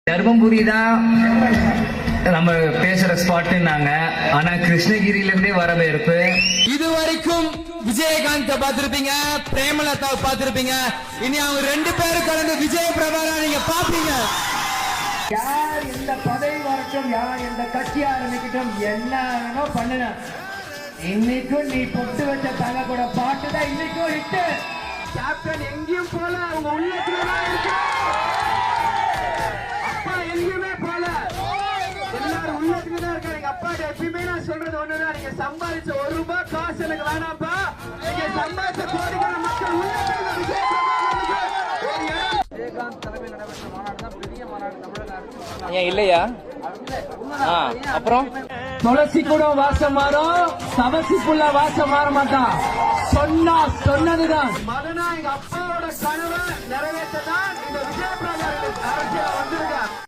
தர்மபுரி தான் நம்ம பேசுற ஸ்பாட்னாங்க. ஆனா கிருஷ்ணகிரியில இருந்தே வரவேற்பு. இதுவரைக்கும் விஜயகாந்த் பார்த்திருப்பீங்க, பிரேமலதா பார்த்திருப்பீங்க. இனி அவங்க 2 பேரும் கலந்து விஜய் பிரபாகரா நீங்க பாப்பீங்க. யார் இந்த பதவி வரட்டும், யார் இந்த கட்சி ஆரம்பிக்கட்டும், என்ன வேணோ பண்ணுன. இன்னைக்கும் நீ பொட்டு வச்ச தங்க கூட பாட்டு தான் இன்னைக்கும் ஹிட்டு. கேப்டன் எங்கேயும் போல, அவங்க உள்ளத்துலதான் இருக்கு. அப்பா எங்கேயுமே போல, எல்லாரும் உள்ளத்துலதான் இருக்காரு. எங்க அப்பா எப்பயுமே நான் சொல்றது ஒண்ணுதான், நீங்க சம்பாதிச்ச 1 ரூபாய் காசு எனக்கு வேணாம்ப்பா, நீங்க சம்பாதிச்ச கோடிக்கான மக்கள் உள்ளத்துல விஜயகாந்த் தலைமையில் நடைபெற்ற மாநாடு தான் பெரிய மாநாடு தமிழக அரசு. ஏன் இல்லையா? அப்புறம் துளசி கூட வாசம் மாறும், தவசிக்குள்ள வாசம் மாற மாட்டான். சொன்னா சொன்னதுதான். மகனா எங்க அப்பாவோட கனவை நிறைவேற்ற